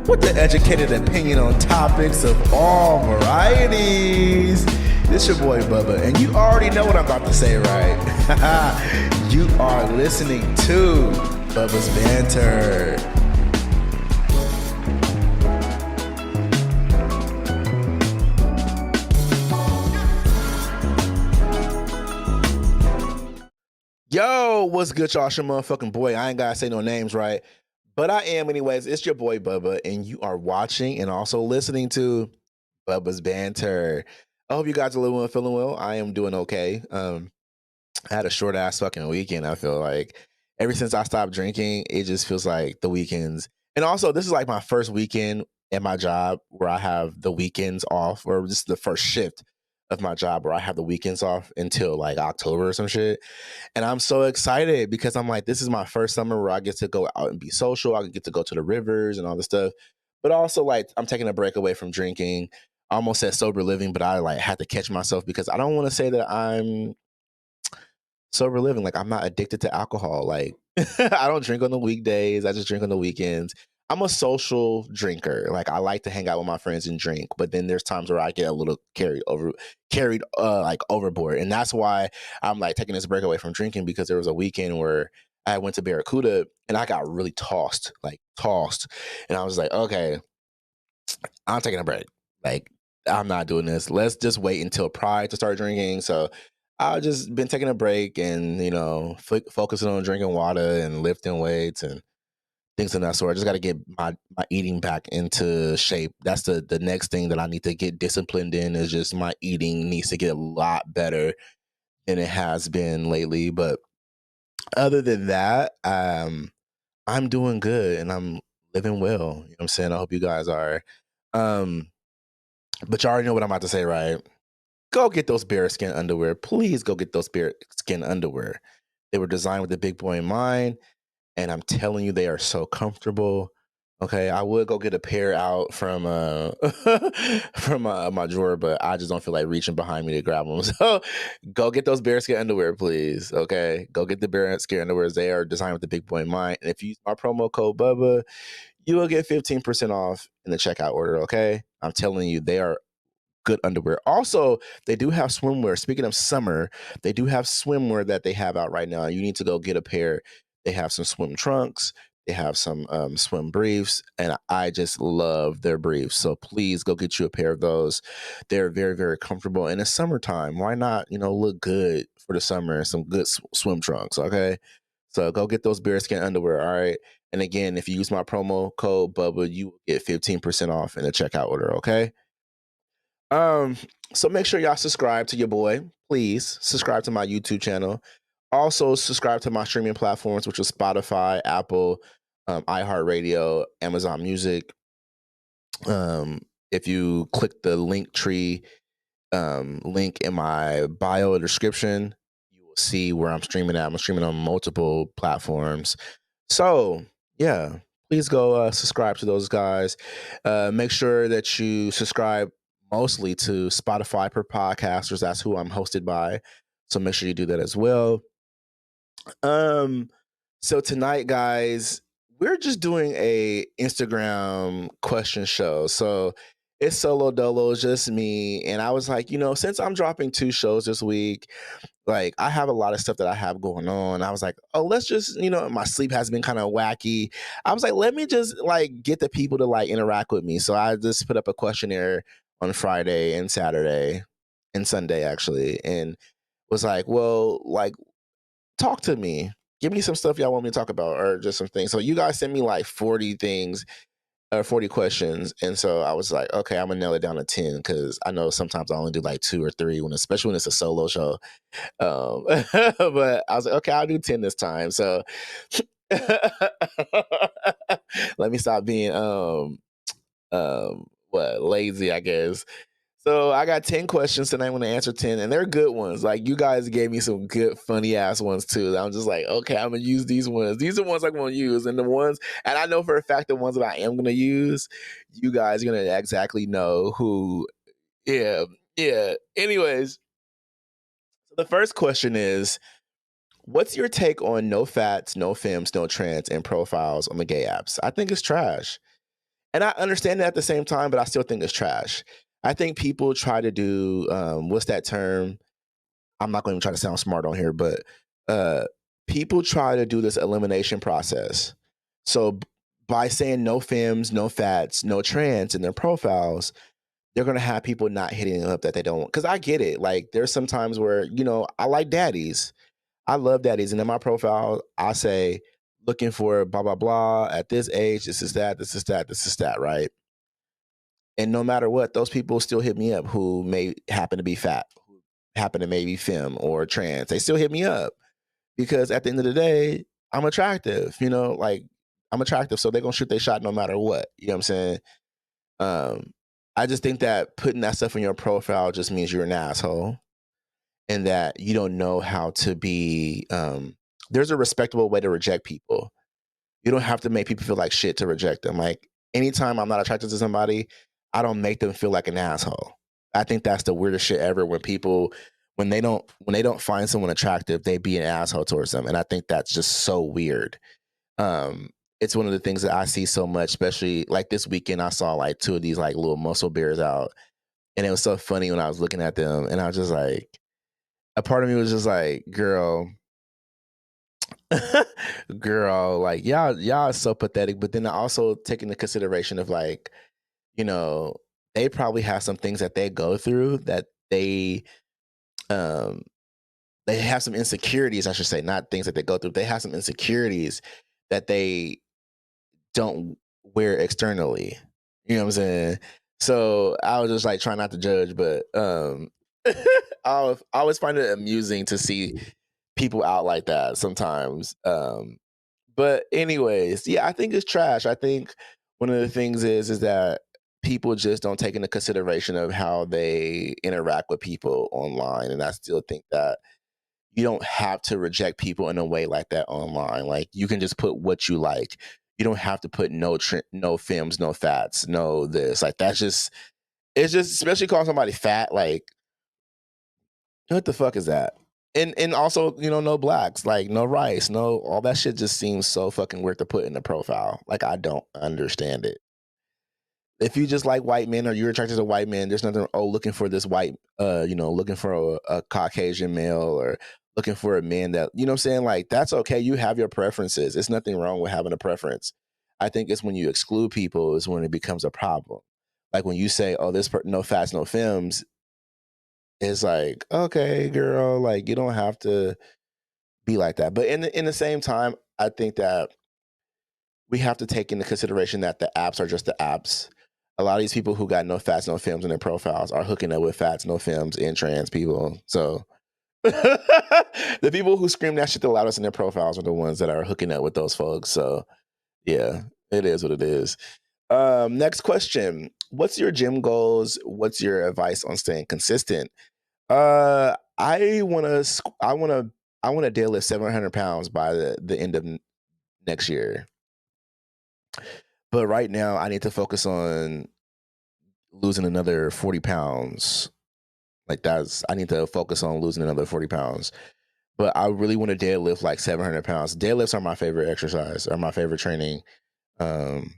with the educated opinion on topics of all varieties. This your boy Bubba, and you already know what I'm about to say, right? You are listening to Bubba's Banter. Yo, what's good, y'all? It's your motherfucking boy. I ain't gotta say no names, right? But I am anyways. It's your boy Bubba, and you are watching and also listening to Bubba's Banter. I hope you guys are living well, feeling well. I am doing okay. I had a short ass fucking weekend. I feel like ever since I stopped drinking, it just feels like the weekends. And also, this is like my first weekend at my job where I have the weekends off, or this is the first shift of my job where I have the weekends off until like October or some shit. And I'm so excited because I'm like, this is my first summer where I get to go out and be social. I get to go to the rivers and all this stuff. But also, like, I'm taking a break away from drinking. I almost said sober living, but I like had to catch myself because I don't want to say that I'm sober living. Like, I'm not addicted to alcohol. Like, I don't drink on the weekdays. I just drink on the weekends. I'm a social drinker. Like, I like to hang out with my friends and drink, but then there's times where I get a little carried like overboard. And that's why I'm like taking this break away from drinking, because there was a weekend where I went to Barracuda and I got really tossed. And I was like, okay, I'm taking a break. Like, I'm not doing this. Let's just wait until Pride to start drinking. So I've just been taking a break and, focusing on drinking water and lifting weights and things of that sort. I just got to get my eating back into shape. That's the next thing that I need to get disciplined in, is just my eating needs to get a lot better than it has been lately. But other than that, I'm doing good and I'm living well. You know what I'm saying? I hope you guys are. Um, but you already know what I'm about to say, right? Go get those bearskin underwear. Please go get those bearskin underwear. They were designed with the big boy in mind, and I'm telling you, they are so comfortable. Okay, I would go get a pair out from from my drawer, but I just don't feel like reaching behind me to grab them. So go get those bearskin underwear, please. Okay, go get the bearskin underwear. They are designed with the big boy in mind, and if you use my promo code Bubba, you will get 15% off in the checkout order. Okay, I'm telling you, they are good underwear. Also, they do have swimwear. Speaking of summer, they do have swimwear that they have out right now. You need to go get a pair. They have some swim trunks. They have some swim briefs, and I just love their briefs. So please go get you a pair of those. They're very, very comfortable. And it's summertime. Why not, look good for the summer and some good swim trunks, okay? So go get those bearskin underwear, all right? And again, if you use my promo code Bubba, you will get 15% off in the checkout order, okay? Um, so make sure y'all subscribe to your boy. Please subscribe to my YouTube channel. Also subscribe to my streaming platforms, which is Spotify, Apple, iHeartRadio, Amazon Music. If you click the link tree link in my bio description, you will see where I'm streaming at. I'm streaming on multiple platforms. So yeah, please go subscribe to those guys. Make sure that you subscribe mostly to Spotify per podcasters. That's who I'm hosted by. So make sure you do that as well. So tonight, guys, we're just doing a Instagram question show. So it's solo dolo, just me. And I was like, since I'm dropping 2 shows this week, like, I have a lot of stuff that I have going on. I was like, oh, let's just, my sleep has been kind of wacky. I was like, let me just like get the people to like interact with me. So I just put up a questionnaire on Friday and Saturday and Sunday, actually, and was like, well, like, talk to me. Give me some stuff y'all want me to talk about, or just some things. So you guys sent me like 40 things, 40 questions. And so I was like, okay, I'm gonna nail it down to 10, because I know sometimes I only do like 2 or 3, especially when it's a solo show. But I was like, okay, I'll do 10 this time. So let me stop being lazy, I guess. So I got 10 questions tonight. I'm going to answer 10, and they're good ones. Like, you guys gave me some good, funny ass ones too. I'm just like, okay, I'm going to use these ones. These are the ones I'm going to use. And I know for a fact the ones that I am going to use, you guys are going to exactly know who. Yeah. Yeah. Anyways, the first question is, what's your take on no fats, no femmes, no trans, and profiles on the gay apps? I think it's trash. And I understand that at the same time, but I still think it's trash. I think people try to do what's that term? I'm not going to try to sound smart on here, but uh, people try to do this elimination process. So by saying no femmes, no fats, no trans in their profiles, they're going to have people not hitting up that they don't want. Because I get it. Like there's some times where, I like daddies. I love daddies. And in my profile, I say, looking for blah, blah, blah at this age, this is that, this is that, this is that, right? And no matter what, those people still hit me up who may happen to be fat, who happen to maybe femme or trans. They still hit me up because at the end of the day, I'm attractive, like I'm attractive. So they're gonna shoot their shot no matter what. You know what I'm saying? Um, I just think that putting that stuff in your profile just means you're an asshole and that you don't know how to be there's a respectable way to reject people. You don't have to make people feel like shit to reject them. Like anytime I'm not attracted to somebody, I don't make them feel like an asshole. I think that's the weirdest shit ever when people when they don't find someone attractive, they be an asshole towards them. And I think that's just so weird. Um it's one of the things that I see so much, especially like this weekend I saw like two of these like little muscle bears out. And it was so funny when I was looking at them and I was just like a part of me was just like, girl, girl, like y'all are so pathetic. But then I also take into consideration of like, you know, they probably have some things that they go through that um they have some insecurities, I should say, not things that they go through. They have some insecurities that they don't wear externally. You know what I'm saying? So I was just like trying not to judge, but I always find it amusing to see people out like that sometimes. But anyways, yeah, I think it's trash. I think one of the things is that people just don't take into consideration of how they interact with people online, and I still think that you don't have to reject people in a way like that online. Like you can just put what you like. You don't have to put no films, no fats, no this. Like that's just it's just especially calling somebody fat. Like what the fuck is that? And also, no blacks, like no rice, no all that shit just seems so fucking weird to put in the profile. Like I don't understand it. If you just like white men or you're attracted to white men, there's nothing looking for this white looking for a Caucasian male or looking for a man that what I'm saying? Like that's okay. You have your preferences. It's nothing wrong with having a preference. I think it's when you exclude people is when it becomes a problem. Like when you say, "Oh, no fats, no films," it's like, okay, girl, like you don't have to be like that. But in the same time, I think that we have to take into consideration that the apps are just the apps. A lot of these people who got no fats, no films in their profiles are hooking up with fats, no films, and trans people. So the people who scream that shit the loudest in their profiles are the ones that are hooking up with those folks. So yeah, it is what it is. Next question. What's your gym goals? What's your advice on staying consistent? I wanna deadlift 700 pounds by the end of next year. But right now, I need to focus on losing another 40 pounds. Like I need to focus on losing another 40 pounds. But I really want to deadlift like 700 pounds. Deadlifts are my favorite exercise or my favorite training. Um,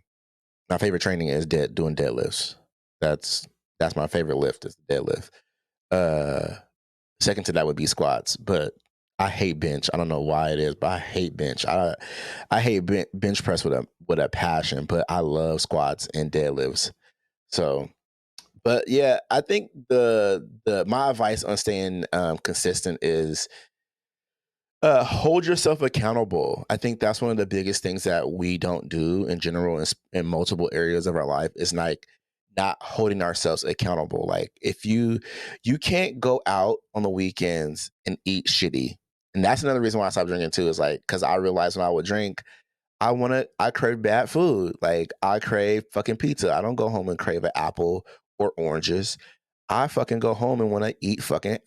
my favorite training is doing deadlifts. That's that's my favorite lift is deadlift. Uh, Second to that would be squats, but I hate bench. I don't know why it is, but I hate bench. I hate bench press with a passion, but I love squats and deadlifts. So, but yeah, I think the my advice on staying consistent is hold yourself accountable. I think that's one of the biggest things that we don't do in general in multiple areas of our life is like not holding ourselves accountable. Like if you can't go out on the weekends and eat shitty. And that's another reason why I stopped drinking too is like cuz I realized when I would drink I crave bad food. Like I crave fucking pizza. I don't go home and crave an apple or oranges. I fucking go home and want to eat fucking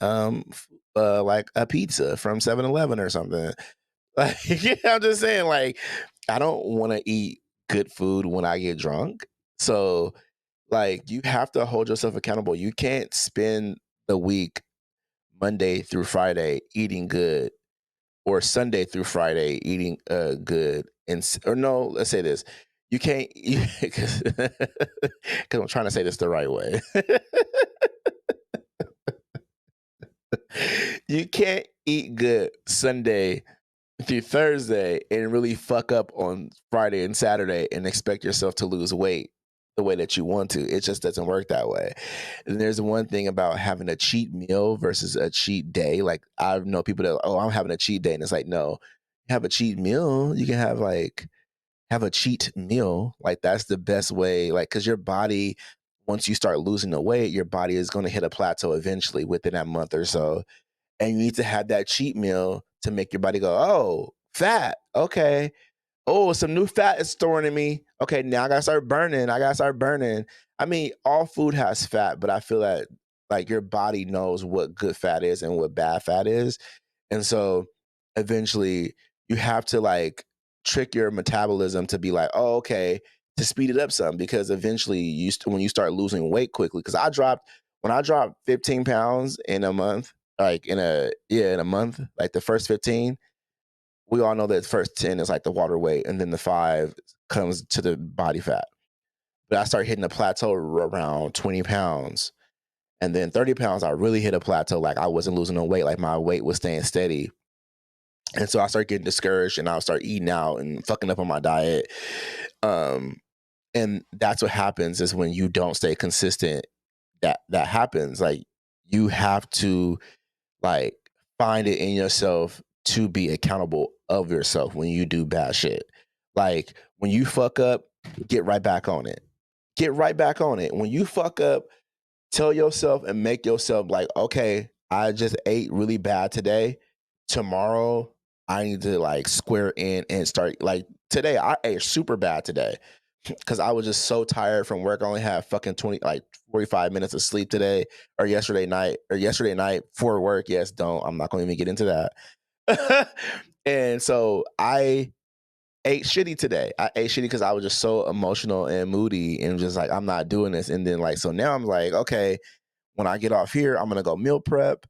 like a pizza from 7-Eleven or something. Like I'm just saying like I don't want to eat good food when I get drunk. So like you have to hold yourself accountable. You can't spend the week Monday through Friday eating good or Sunday through Friday eating good or no, let's say this. You can't because I'm trying to say this the right way. You can't eat good Sunday through Thursday and really fuck up on Friday and Saturday and expect yourself to lose weight the way that you want to. It just doesn't work that way. And there's one thing about having a cheat meal versus a cheat day. Like I know people that, oh, I'm having a cheat day. And it's like, no, have a cheat meal. You can have a cheat meal. Like that's the best way. Like, cause your body, once you start losing the weight, your body is going to hit a plateau eventually within that month or so, and you need to have that cheat meal to make your body go, oh, fat. Okay. Oh, some new fat is storing in me. Okay, now I gotta start burning. I gotta start burning. I mean, all food has fat, but I feel that like your body knows what good fat is and what bad fat is. And so eventually you have to like trick your metabolism to be like, oh, okay, to speed it up some, because eventually when you start losing weight quickly, because when I dropped 15 pounds in a month, like in a month, like the first 15, we all know that the first 10 is like the water weight, and then the 5 comes to the body fat. But I started hitting a plateau around 20 pounds. And then 30 pounds, I really hit a plateau. Like I wasn't losing no weight. Like my weight was staying steady. And so I started getting discouraged and I'll start eating out and fucking up on my diet. Um, and that's what happens is when you don't stay consistent, that happens. Like you have to like find it in yourself to be accountable of yourself when you do bad shit. Like when you fuck up, get right back on it. Get right back on it. When you fuck up, tell yourself and make yourself like, okay, I just ate really bad today. Tomorrow, I need to like square in and start like today. I ate super bad today because I was just so tired from work. I only had fucking 45 minutes of sleep today or yesterday night for work. Yes, don't. I'm not going to even get into that. And so I ate shitty today. I ate shitty because I was just so emotional and moody and just like, I'm not doing this. And then like, so now I'm like, okay, when I get off here, I'm going to go meal prep,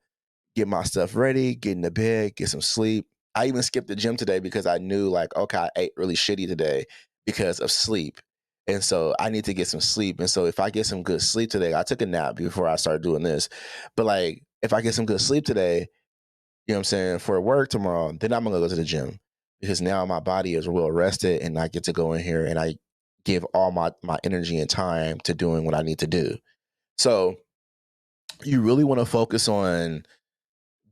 get my stuff ready, get in the bed, get some sleep. I even skipped the gym today because I knew like, okay, I ate really shitty today because of sleep. And so I need to get some sleep. And so if I get some good sleep today, I took a nap before I started doing this. But like if I get some good sleep today, you know what I'm saying, for work tomorrow, then I'm gonna go to the gym because now my body is well rested and I get to go in here and I give all my energy and time to doing what I need to do. So you really want to focus on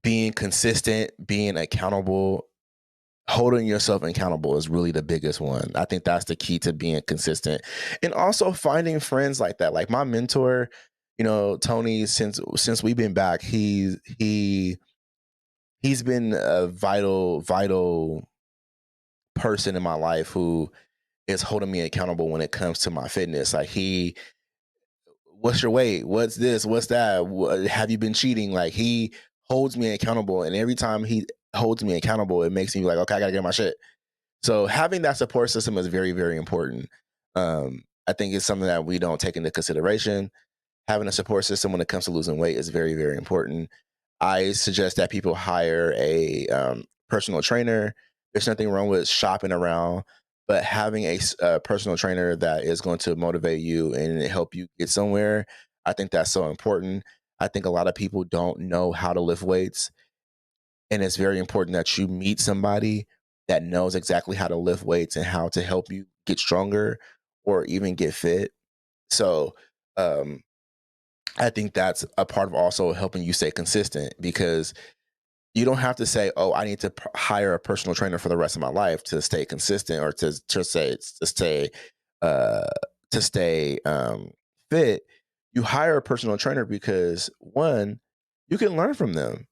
being consistent, being accountable, holding yourself accountable is really the biggest one. I think that's the key to being consistent. And also finding friends like that. Like my mentor, you know, Tony, since we've been back, he's been a vital person in my life who is holding me accountable when it comes to my fitness. Like what's your weight? What's this? What's that? Have you been cheating? Like he holds me accountable, and every time he holds me accountable, it makes me like, okay, I gotta get my shit. So having that support system is very, very important. I think it's something that we don't take into consideration. Having a support system when it comes to losing weight is very, very important. I suggest that people hire a personal trainer. There's nothing wrong with shopping around, but having a personal trainer that is going to motivate you and help you get somewhere, I think that's so important. I think a lot of people don't know how to lift weights, and it's very important that you meet somebody that knows exactly how to lift weights and how to help you get stronger or even get fit. So, um, I think that's a part of also helping you stay consistent because you don't have to say, "Oh, I need to hire a personal trainer for the rest of my life to stay consistent or uh, to stay fit." You hire a personal trainer because one, you can learn from them.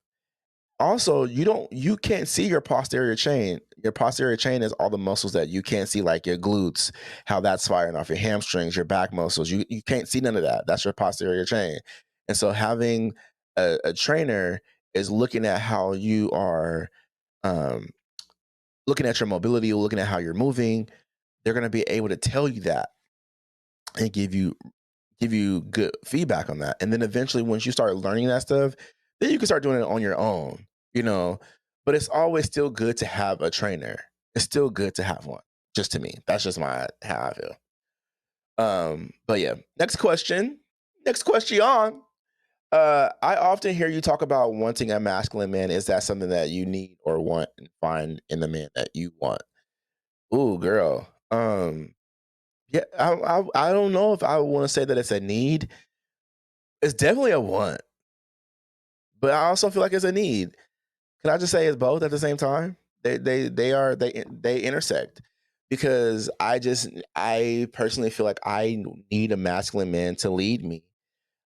Also, you can't see your posterior chain. Your posterior chain is all the muscles that you can't see, like your glutes, how that's firing off your hamstrings, your back muscles. You can't see none of that. That's your posterior chain. And so having a trainer is looking at how you are um, looking at your mobility, looking at how you're moving. They're going to be able to tell you that and give you good feedback on that. And then eventually, once you start learning that stuff, then you can start doing it on your own, you know. But it's always still good to have a trainer. It's still good to have one. Just to me. That's just how I feel. But yeah, next question. Next question on. I often hear you talk about wanting a masculine man. Is that something that you need or want and find in the man that you want? Ooh, girl. Yeah, I don't know if I want to say that it's a need. It's definitely a want, but I also feel like it's a need. Can I just say it's both at the same time? They intersect because I personally feel like I need a masculine man to lead me.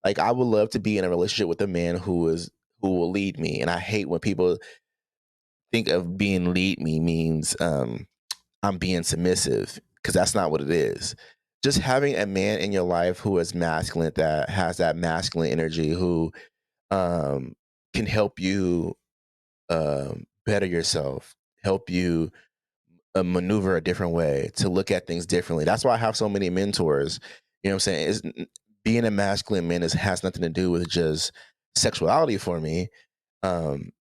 Like I would love to be in a relationship with a man who will lead me, and I hate when people think of being lead me means I'm being submissive because that's not what it is. Just having a man in your life who is masculine, that has that masculine energy, who um, can help you better yourself, help you maneuver a different way, to look at things differently. That's why I have so many mentors. You know what I'm saying? Being a masculine man has nothing to do with just sexuality for me. Um,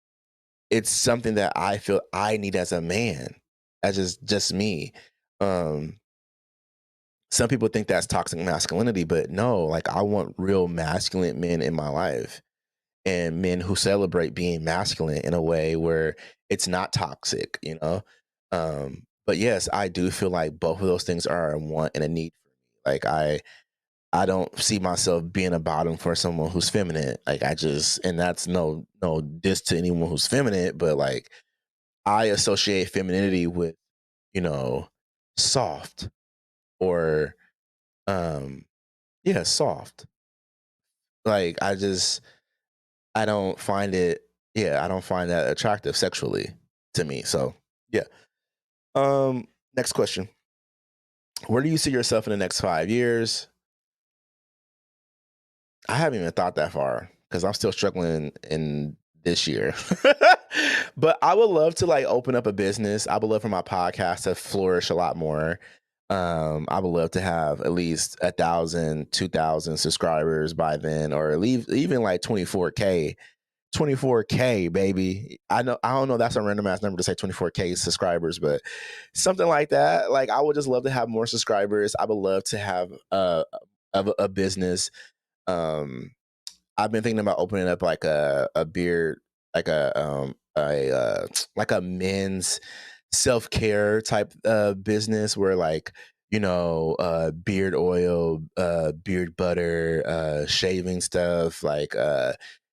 it's something that I feel I need as a man, as just me. Um, some people think that's toxic masculinity, but no, like I want real masculine men in my life and men who celebrate being masculine in a way where it's not toxic, you know? But yes, I do feel like both of those things are a want and a need for me. Like I don't see myself being a bottom for someone who's feminine. Like I just, and that's no diss to anyone who's feminine, but like I associate femininity with, you know, soft or um yeah, soft. Like I don't find it, yeah, I don't find that attractive sexually to me. So yeah. Next question. Where do you see yourself in the next 5 years? I haven't even thought that far because I'm still struggling in this year. But I would love to like open up a business. I would love for my podcast to flourish a lot more. I would love to have at least 1,000, 2,000 subscribers by then, or leave even like 24K. 24K, baby. I don't know that's a random ass number to say 24K subscribers, but something like that. Like I would just love to have more subscribers. I would love to have a business. Um I've been thinking about opening up like a beard, like like a men's self care type business where like beard oil, beard butter, shaving stuff, like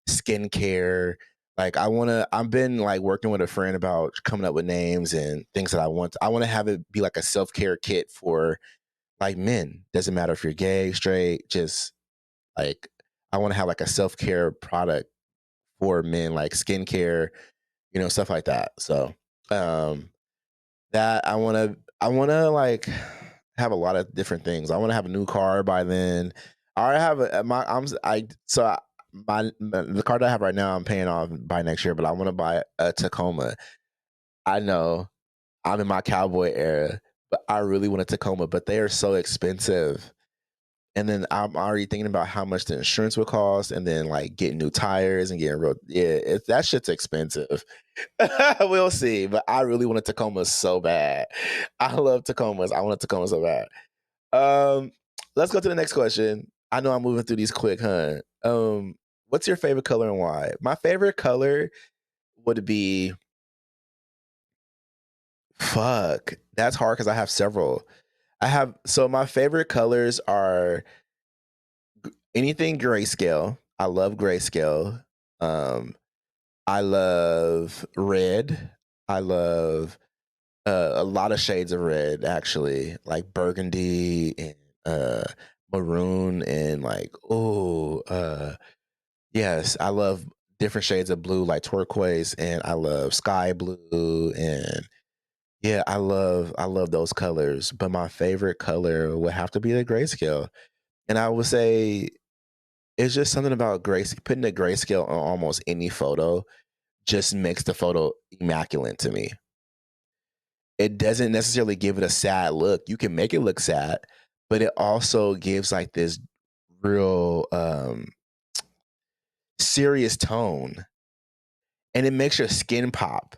skincare. Like I've been like working with a friend about coming up with names and things that I want to have it be like a self care kit for like men. Doesn't matter if you're gay, straight, just like I want to have like a self care product for men, like skincare, stuff like that. So um, that I want to like have a lot of different things. I want to have a new car by then. I already have my I'm I so I, my the car that I have right now I'm paying off by next year, but I want to buy a Tacoma. I know I'm in my cowboy era, but I really want a Tacoma, but they are so expensive. And then I'm already thinking about how much the insurance would cost, and then like getting new tires and getting real. Yeah, that shit's expensive. We'll see, but I really want a Tacoma so bad. I love Tacomas. I want a Tacoma so bad. Um, let's go to the next question. I know I'm moving through these quick, huh? What's your favorite color and why? My favorite color would be fuck. That's hard because I have several. So my favorite colors are anything grayscale. I love grayscale. Um, I love red. I love a lot of shades of red, actually, like burgundy and uh, maroon and like yes, I love different shades of blue, like turquoise, and I love sky blue, and yeah, I love those colors. But my favorite color would have to be the grayscale, and I would say it's just something about putting a grayscale on almost any photo just makes the photo immaculate to me. It doesn't necessarily give it a sad look. You can make it look sad, but it also gives like this real serious tone, and it makes your skin pop.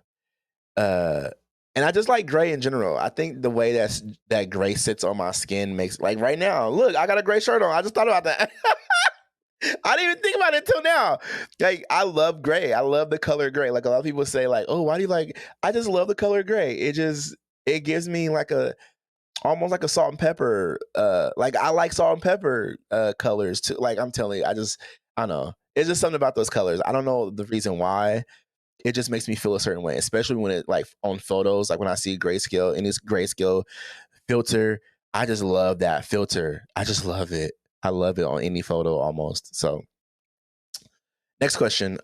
Uh and I just like gray in general. I think the way that gray sits on my skin makes like right now. Look, I got a gray shirt on. I just thought about that. I didn't even think about it until now. Like I love gray. I love the color gray. Like a lot of people say, like, "Oh, why do you like?" I just love the color gray. It gives me like a almost like a salt and pepper. Like I like salt and pepper colors too. Like I'm telling you, I don't know. It's just something about those colors. I don't know the reason why. It just makes me feel a certain way, especially when it like on photos, like when I see grayscale in this grayscale filter. I just love that filter. I just love it. I love it on any photo almost. So next question.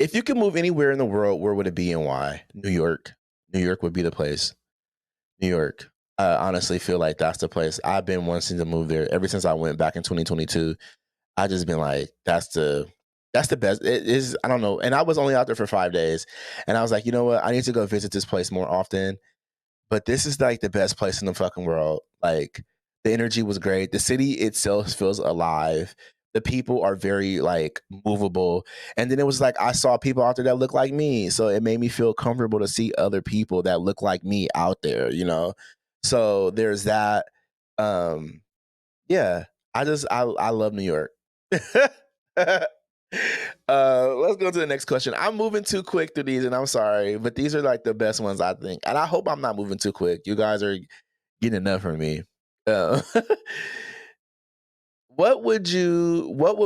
If you could move anywhere in the world, where would it be and why? New York. New York would be the place. New York. I honestly feel like that's the place. I've been wanting to move there ever since I went back in 2022. I just been like, that's the best. It is, I don't know. And I was only out there for 5 days. And I was like, you know what? I need to go visit this place more often. But this is like the best place in the fucking world. Like the energy was great. The city itself feels alive. The people are very like movable. And then it was like I saw people out there that look like me. So it made me feel comfortable to see other people that look like me out there, you know? So there's that. Um, yeah. I love New York. Let's go to the next question. I'm moving too quick through these, and I'm sorry, but these are like the best ones I think, and I hope I'm not moving too quick. You guys are getting enough from me. Uh, what would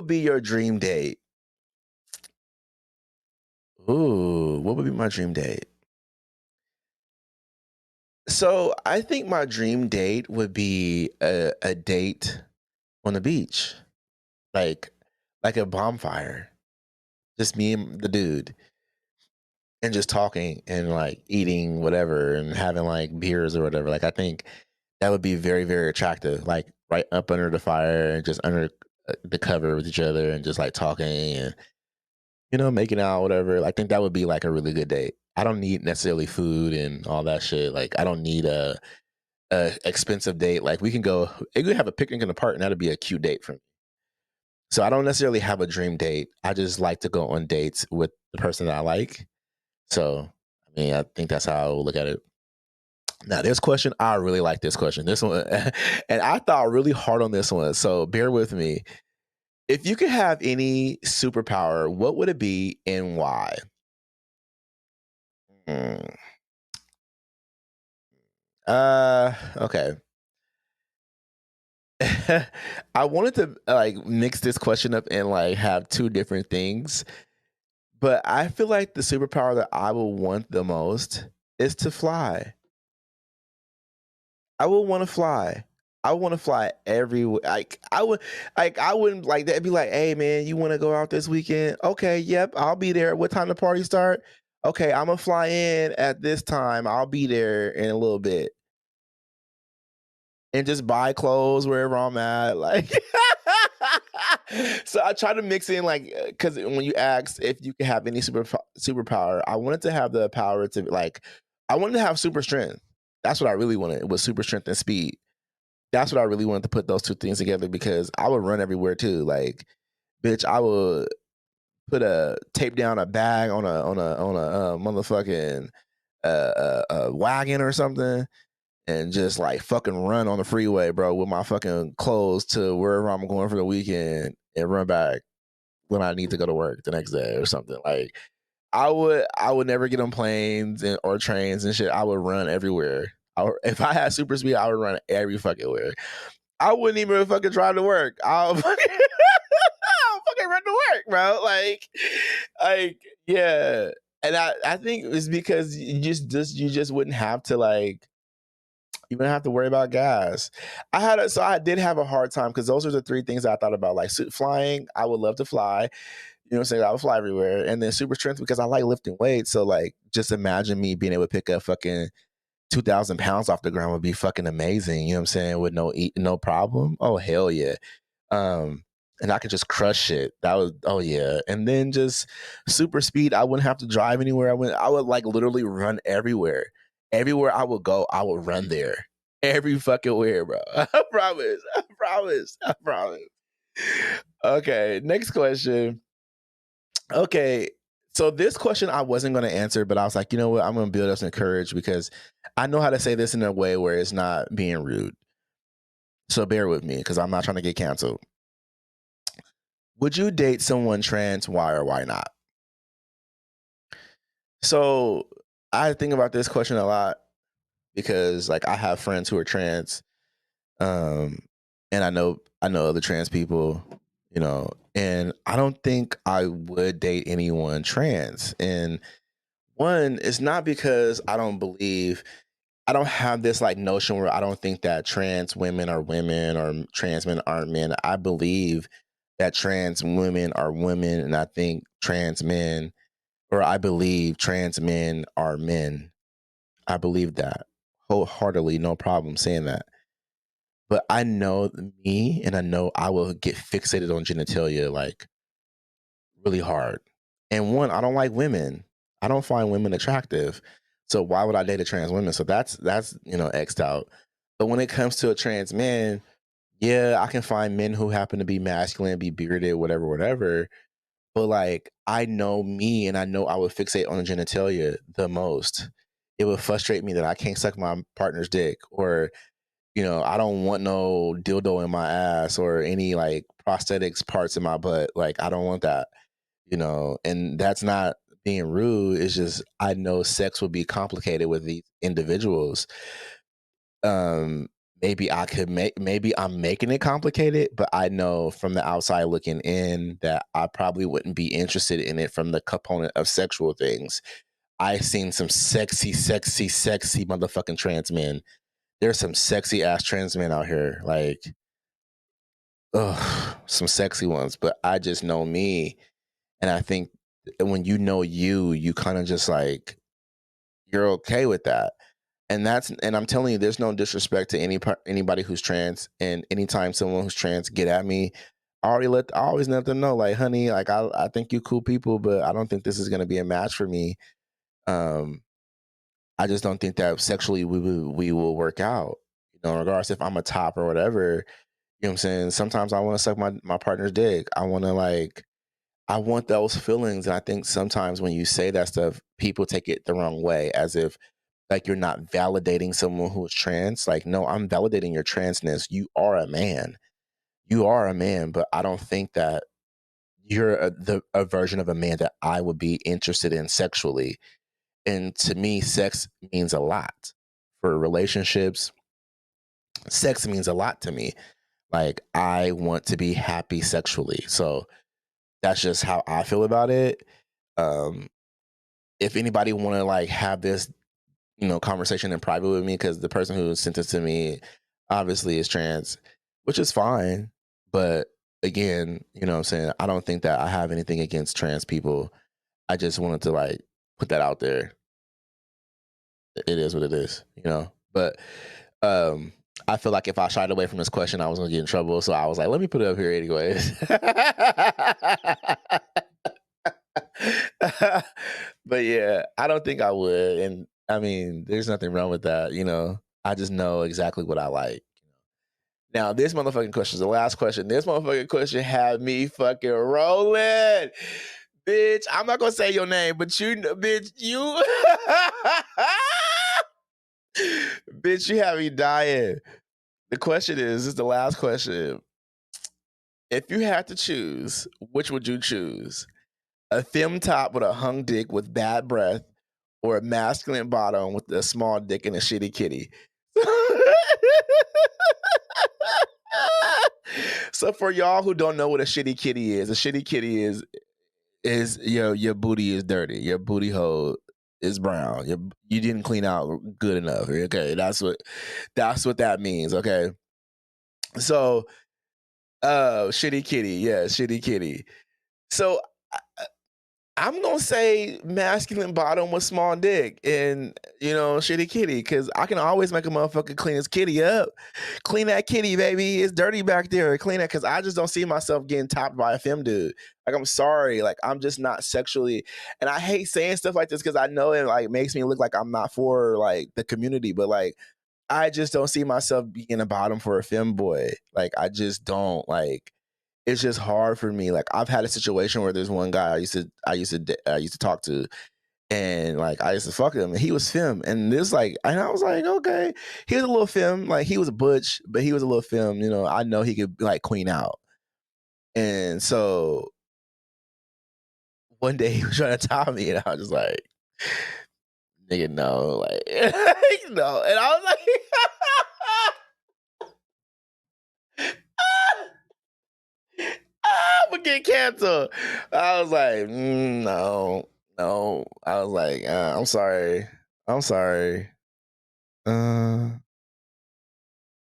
be your dream date? Ooh, what would be my dream date? So I think my dream date would be a date on the beach, like like a bonfire, just me and the dude, and just talking and like eating whatever and having like beers or whatever. Like I think that would be very, very attractive. Like right up under the fire and just under the cover with each other and just like talking and making out whatever. I think that would be like a really good date. I don't need necessarily food and all that shit. Like I don't need a expensive date. Like we could have a picnic in the park and that'd be a cute date for me. So I don't necessarily have a dream date. I just like to go on dates with the person that I like. So I mean, I think that's how I would look at it. Now, this question, I really like this question. This one, and I thought really hard on this one. So bear with me. If you could have any superpower, what would it be and why? Mm. Okay. I wanted to like mix this question up and like have two different things, but I feel like the superpower that I will want the most is to fly. I would want to fly. I want to fly everywhere. I wouldn't like that. Be like, hey man, you want to go out this weekend? Okay, yep, I'll be there. What time the party start? Okay, I'm gonna fly in at this time. I'll be there in a little bit and just buy clothes wherever I'm at. Like, so I try to mix in like, because when you asked if you could have any superpower, I wanted to have the power to like, I wanted to have super strength. That's what I really wanted was super strength and speed. That's what I really wanted to put those two things together because I would run everywhere too. Like, bitch, I would put a tape down a bag on a motherfucking wagon or something and just like fucking run on the freeway, bro, with my fucking clothes to wherever I'm going for the weekend and run back when I need to go to work the next day or something. Like I would never get on planes or trains and shit. I would run everywhere. If I had super speed, I would run every fucking where. I wouldn't even fucking drive to work. I'll fucking, I'll fucking run to work, bro. Like, yeah. And I think it's because you just wouldn't have to like you wouldn't have to worry about gas. So I did have a hard time because those are the three things I thought about. Like flying, I would love to fly. You know what I'm saying? I would fly everywhere. And then super strength because I like lifting weights. So like just imagine me being able to pick up fucking 2,000 pounds off the ground would be fucking amazing. You know what I'm saying? With no problem. Oh hell yeah. Um, and I could just crush shit. That was oh yeah. And then just super speed. I wouldn't have to drive anywhere. I would like literally run everywhere. Everywhere I would go, I would run there. Every fucking where, bro. I promise. I promise. I promise. Okay, next question. Okay, So this question I wasn't going to answer, but I was like, you know what? I'm going to build us some courage because I know how to say this in a way where it's not being rude. So bear with me because I'm not trying to get canceled. Would you date someone trans? Why or why not? So I think about this question a lot because like I have friends who are trans, um, and I know other trans people, and I don't think I would date anyone trans. And one, it's not because I don't have this like notion where I don't think that trans women are women or trans men aren't men. I believe that trans women are women, and I think trans men, or I believe trans men are men. I believe that wholeheartedly, no problem saying that. But I know me, and I know I will get fixated on genitalia like really hard. And one, I don't like women. I don't find women attractive. So why would I date a trans woman? So that's X'd out. But when it comes to a trans man, yeah, I can find men who happen to be masculine, be bearded, whatever, whatever. But like I know me, and I know I would fixate on the genitalia the most. It would frustrate me that I can't suck my partner's dick, or I don't want no dildo in my ass or any like prosthetics parts in my butt. Like I don't want that, and that's not being rude. It's just I know sex would be complicated with these individuals. Um, maybe I'm making it complicated, but I know from the outside looking in that I probably wouldn't be interested in it from the component of sexual things. I've seen some sexy, sexy, sexy motherfucking trans men. There's some sexy ass trans men out here, like, ugh, some sexy ones. But I just know me, and I think when you know you kind of just like you're okay with that. And I'm telling you, there's no disrespect to anybody who's trans. And anytime someone who's trans get at me, I always let them know, like, honey, like I think you cool people, but I don't think this is gonna be a match for me. Um, I just don't think that sexually we will work out. Regardless if I'm a top or whatever. You know what I'm saying? Sometimes I want to suck my partner's dick. I want those feelings. And I think sometimes when you say that stuff, people take it the wrong way, as if like you're not validating someone who is trans. Like, no, I'm validating your transness. You are a man. You are a man, but I don't think that you're a version of a man that I would be interested in sexually. And to me, sex means a lot for relationships. Sex means a lot to me. Like, I want to be happy sexually. So that's just how I feel about it. Um, if anybody want to like have this conversation in private with me, because the person who sent this to me obviously is trans, which is fine. But again, what I'm saying, I don't think that I have anything against trans people. I just wanted to like put that out there. It is what it is. But I feel like if I shied away from this question, I was gonna get in trouble. So I was like, let me put it up here anyways. But yeah, I don't think I would. And I mean, there's nothing wrong with that. I just know exactly what I like. Now, this motherfucking question is the last question. This motherfucking question had me fucking rolling. Bitch, I'm not gonna say your name, but bitch, you bitch, you have me dying. The question is, this is the last question. If you had to choose, which would you choose? A femme top with a hung dick with bad breath, or a masculine bottom with a small dick and a shitty kitty? So for y'all who don't know what a shitty kitty is, a shitty kitty is your booty is dirty. Your booty hole is brown. You didn't clean out good enough. Okay, that's what that means. Okay, so shitty kitty, yeah, shitty kitty. So I'm gonna say masculine bottom with small dick and shitty kitty, because I can always make a motherfucker clean his kitty up. Clean that kitty, baby. It's dirty back there. Clean that, because I just don't see myself getting topped by a femme dude. Like, I'm sorry, like I'm just not sexually, and I hate saying stuff like this because I know it like makes me look like I'm not for like the community, but like I just don't see myself being a bottom for a femme boy. Like I just don't like. it's just hard for me. Like I've had a situation where there's one guy I used to talk to, and like I used to fuck him, and he was femme, and this like, and I was like, okay, he was a little femme, like he was a butch, but he was a little femme. You know, I know he could like queen out, and so one day he was trying to tie me, and I was just like, nigga, no, like no, and I was like. I'm gonna get canceled. I was like, no, no. I was like, I'm sorry. I'm sorry. Uh,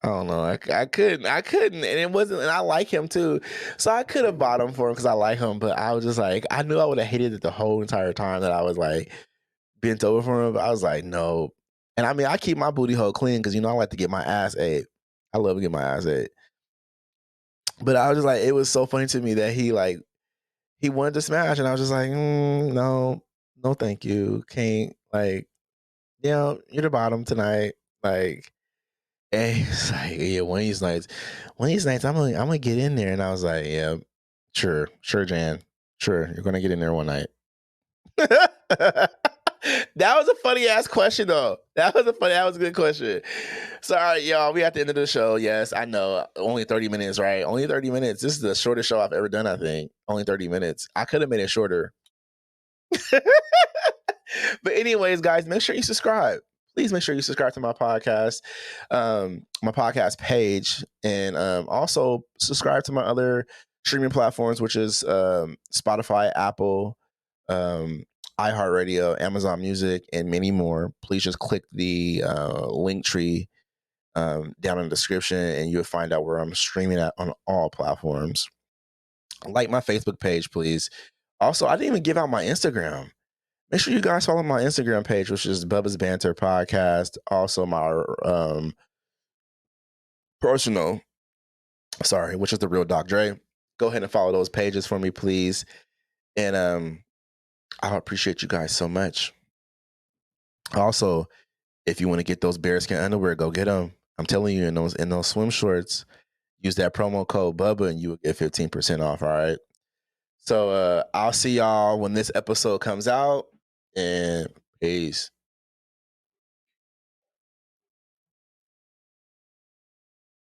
I don't know. I couldn't, and it wasn't. And I like him too, so I could have bought him for him because I like him. But I was just like, I knew I would have hated it the whole entire time that I was like bent over for him. But I was like, no. And I mean, I keep my booty hole clean because you know I like to get my ass ate. I love to get my ass ate. But I was just like, it was so funny to me that he wanted to smash, and I was just like, no, no, thank you, can't. Like, yeah, you're the bottom tonight. Like, and he's like, yeah, one of these nights, I'm gonna get in there, and I was like, yeah, sure, Jan, sure, you're gonna get in there one night. That was a funny ass question though. That was a good question. Sorry, y'all. We at the end of the show. Yes, I know. Only 30 minutes, right? Only 30 minutes. This is the shortest show I've ever done, I think. Only 30 minutes. I could have made it shorter. But anyways, guys, make sure you subscribe. Please make sure you subscribe to my podcast page, and also subscribe to my other streaming platforms, which is Spotify, Apple, um, iHeartRadio, Amazon Music, and many more. Please just click the link tree down in the description, and you'll find out where I'm streaming at on all platforms. Like my Facebook page, please. Also, I didn't even give out my Instagram. Make sure you guys follow my Instagram page, which is Bubba's Banter Podcast. Also, my personal, which is the real Doc Dre. Go ahead and follow those pages for me, please. And I appreciate you guys so much. Also, if you want to get those bearskin underwear, go get them. I'm telling you, in those swim shorts, use that promo code Bubba, and you will get 15% off. All right. So I'll see y'all when this episode comes out, and peace.